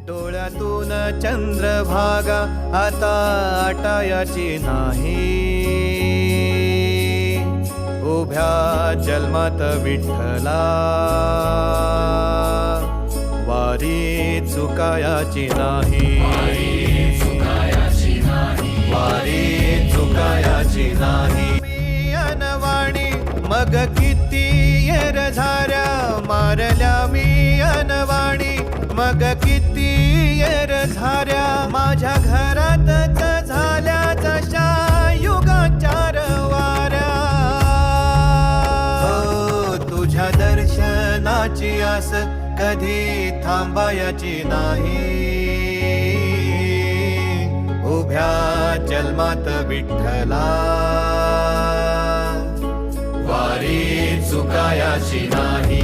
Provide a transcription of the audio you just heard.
डोळ्यातून चंद्रभागा आता आटायाची नाही. उभ्या जन्मात विठ्ठला वारी चुकायाची नाही. वारी चुकायाची नाही. मी अनवाणी मग किती येर झाऱ्या मारल्या. मी अनवाणी मग किती येर झाऱ्या. माझ्या घरातच झाल्या जशा युगाचार वाऱ्या. हो तुझ्या दर्शनाची आस कधी थांबायची नाही. उभ्या जन्मात विठ्ठला वारी चुकायाची नाही.